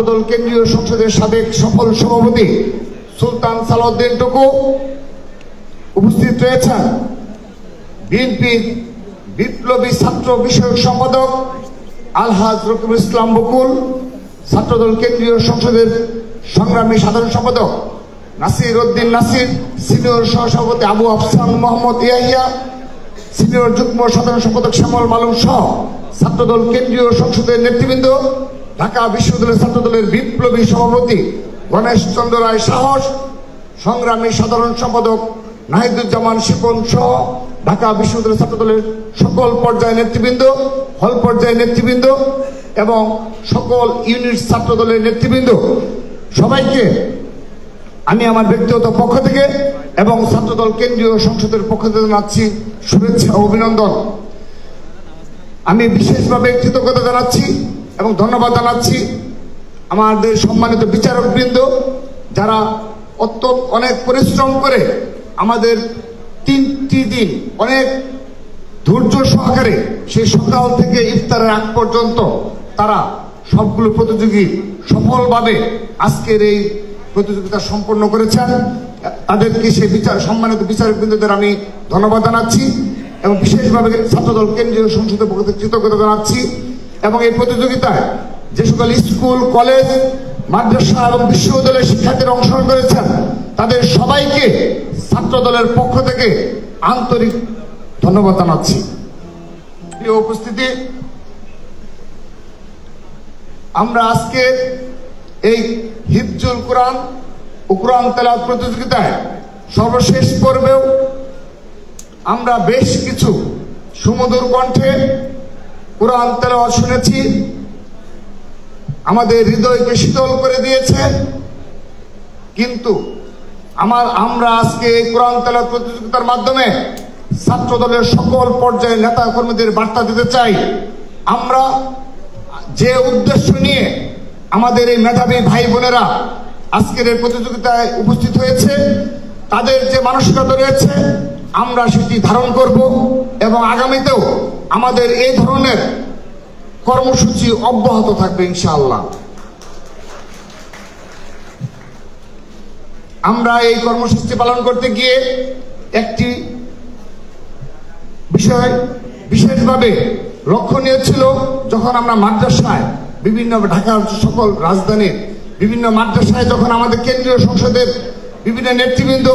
দল কেন্দ্রীয় সংসদের সাবেক সফল সভাপতি সুলতান সালাউদ্দিন টুকু উপস্থিত রয়েছেন। বিএনপির বিপ্লবী ছাত্র বিষয়ক সম্পাদক আলহাজ রকিবুল ইসলাম বকুল, ছাত্রদল কেন্দ্রীয় সংসদের সংগ্রামী সাধারণ সম্পাদক নাসির উদ্দিন নাসির, সিনিয়র সহসভাপতি আবু আফসান মোহাম্মদ ইয়াহিয়া, সিনিয়র যুগ্ম সাধারণ সম্পাদক শ্যামল মালুম সহ ছাত্রদল কেন্দ্রীয় সংসদের নেতৃবৃন্দ, ঢাকা বিশ্ববিদ্যালয় ছাত্রদলের বিপ্লবী সভাপতি গণেশ চন্দ্র রায় সাহস, সংগ্রামী সাধারণ সম্পাদক নাহিদুজ্জামান শিপন সহ ঢাকা বিশ্ববিদ্যালয় ছাত্রদলের সকল পর্যায়ের নেতৃবৃন্দ, হল পর্যায়ের নেতৃবৃন্দ এবং সকল ইউনিট ছাত্রদলের নেতৃবৃন্দ, সবাইকে আমি আমার ব্যক্তিগত পক্ষ থেকে এবং ছাত্রদল কেন্দ্রীয় সংসদের পক্ষ থেকে জানাচ্ছি শুভেচ্ছা ও অভিনন্দন। আমি বিশেষভাবে কৃতজ্ঞতা জানাচ্ছি এবং ধন্যবাদ জানাচ্ছি আমাদের সম্মানিত বিচারকবৃন্দ, যারা অনেক পরিশ্রম করে আমাদের 3টি দিন অনেক ধৈর্য সহকারে সেই সকাল থেকে ইফতারের আগ পর্যন্ত তারা সবগুলো প্রতিযোগী সফলভাবে আজকের এই প্রতিযোগিতা সম্পন্ন করেছেন। তাদেরকে সেই সম্মানিত বিচারকবৃন্দদের আমি ধন্যবাদ জানাচ্ছি এবং বিশেষভাবে ছাত্রদল কেন্দ্রীয় সংসদের পক্ষ থেকে কৃতজ্ঞতা জানাচ্ছি। এবং এই প্রতিযোগিতায় যে সকল স্কুল, কলেজ, মাদ্রাসা এবং বিশ্ববিদ্যালয়ের শিক্ষার্থীরা অংশগ্রহণ করেছেন তাদের সবাইকে ছাত্রদলের পক্ষ থেকে আন্তরিক ধন্যবাদ জানাচ্ছি। প্রিয় উপস্থিতি, আমরা আজকে এই হিফজুল কোরআন ও কোরআন তেলাওয়াত প্রতিযোগিতায় সর্বশেষ পর্বেও আমরা বেশ কিছু সুমধুর কণ্ঠে কোরআন তেলাওয়াত শুনেছি, আমাদের হৃদয়কে শীতল করে দিয়েছে। কিন্তু আমরা আজকে এই কোরআন তেলাওয়াত প্রতিযোগিতার মাধ্যমে ছাত্রদলের সকল পর্যায়ের নেতা কর্মীদের বার্তা দিতে চাই, আমরা যে উদ্দেশ্য নিয়ে আমাদের এই মেধাবী ভাই বোনেরা আজকের এই প্রতিযোগিতায় উপস্থিত হয়েছে, তাদের যে মানসিকতা রয়েছে আমরা সেটি ধারণ করব এবং আগামীতেও আমাদের এই ধরনের কর্মসূচি অব্যাহত থাকবে ইনশাআল্লাহ। আমরা এই কর্মসূচি পালন করতে গিয়ে একটি বিষয় বিশেষভাবে লক্ষণীয় ছিল, যখন আমরা মাদ্রাসায় বিভিন্ন ঢাকার সকল রাজধানীর বিভিন্ন মাদ্রাসায় যখন আমাদের কেন্দ্রীয় সংসদের বিভিন্ন নেতৃবৃন্দ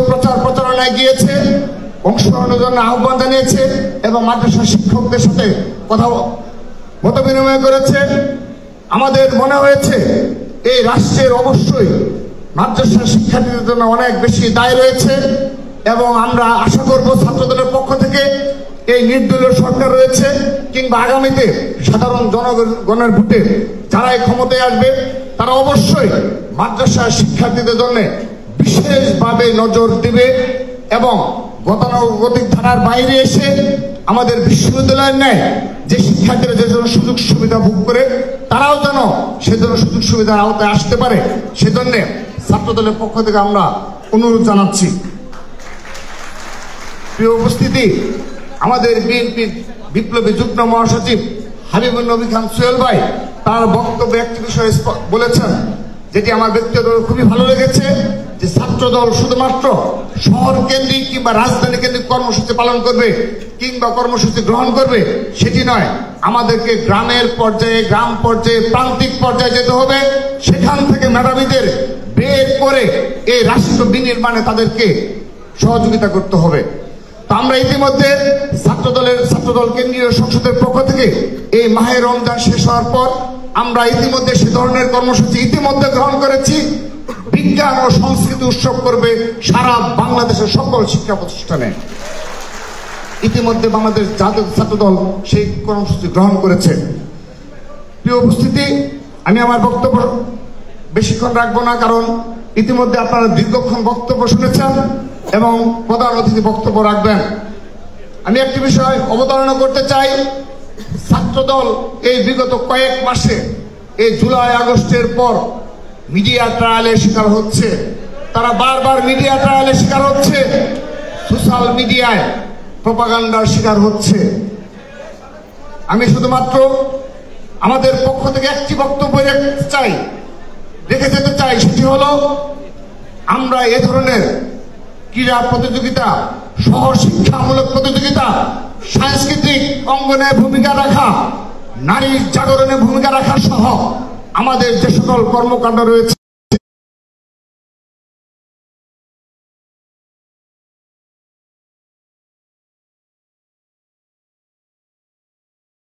প্রচারণায় গিয়েছে, অংশগ্রহণের জন্য আহ্বান জানিয়েছে এবং মাদ্রাসা শিক্ষকদের সাথে কথা মত বিনিময় করেছে, আমাদের মনে হয়েছে এই রাষ্ট্রের অবশ্যই মাদ্রাসা শিক্ষার্থীদের জন্য অনেক বেশি দায় রয়েছে এবং আমরা আশা করব ছাত্রদলের পক্ষ থেকে এই নির্দলীয় সরকার রয়েছে কিংবা আগামীতে সাধারণ জনগণের ভোটে যারাই ক্ষমতায় আসবে তারা অবশ্যই মাদ্রাসা শিক্ষার্থীদের জন্য বিশেষভাবে নজর দিবে এবং গতানুগতিক ধারার বাইরে এসে আমাদের বিশ্ববিদ্যালয়ের ন্যায় যে শিক্ষার্থীরা যে জন্য সুযোগ সুবিধা ভোগ করে তারাও যেন সেজন্য সুযোগ সুবিধার আওতায় আসতে পারে, সেজন্য ছাত্রদলের পক্ষ থেকে আমরা অনুরোধ জানাচ্ছি। প্রিয় উপস্থিতি, আমাদের বিএনপির বিপ্লবী যুগ্ম মহাসচিব হাবিবুর নবী খান সোহেল ভাই তার বক্তব্যে একটি বিষয় বলেছেন যেটি আমার ব্যক্তিগত খুবই ভালো লেগেছে, যে ছাত্রদল শুধুমাত্র শহর কেন্দ্রিক কিংবা রাজধানী কেন্দ্রিক কর্মসূচি পালন করবে কিংবা কর্মসূচি গ্রহণ করবে সেটি নয়, আমাদেরকে গ্রামের পর্যায়ে, গ্রাম পর্যায়ে, প্রান্তিক পর্যায়ে যেতে হবে, সেখান থেকে মেধাবীদের বের করে এই রাষ্ট্র বিনির্মাণে তাদেরকে সহযোগিতা করতে হবে। তো আমরা ইতিমধ্যে ছাত্রদল কেন্দ্রীয় সংসদের পক্ষ থেকে এই মাহে রমজান শেষ হওয়ার পর আমরা ইতিমধ্যে সে ধরনের কর্মসূচি ইতিমধ্যে গ্রহণ করেছি। বিজ্ঞান ও সংস্কৃতি উৎসব করবে সারা বাংলাদেশের সকল শিক্ষা প্রতিষ্ঠানে। ইতিমধ্যে বাংলাদেশ জাতীয় ছাত্রদল সেই কর্মসূচি গ্রহণ করেছে। প্রিয় উপস্থিতি, আমি আমার বক্তব্য বেশিক্ষণ রাখবো না, কারণ ইতিমধ্যে আপনারা দীর্ঘক্ষণ বক্তব্য শুনেছেন এবং প্রধান অতিথি বক্তব্য রাখবেন। আমি একটি বিষয় অবতারণা করতে চাই। ছাত্রদল এই বিগত কয়েক মাসে এই জুলাই আগস্টের পর মিডিয়া ট্রায়ালের শিকার হচ্ছে, তারা বারবার মিডিয়া ট্রায়ালের শিকার হচ্ছে, সোশ্যাল মিডিয়ায় প্রপাগান্ডার শিকার হচ্ছে। আমি শুধুমাত্র আমাদের পক্ষ থেকে একটি বক্তব্য রাখতে চাই রেখে যেতে চাই সেটি হলো আমরা এ ধরনের ক্রীড়া প্রতিযোগিতা সহ শিক্ষামূলক প্রতিযোগিতা, সাংস্কৃতিক অঙ্গনে ভূমিকা রাখা, নারীর জাগরণে ভূমিকা রাখা সহ আমাদের যে সকল কর্মকাণ্ড রয়েছে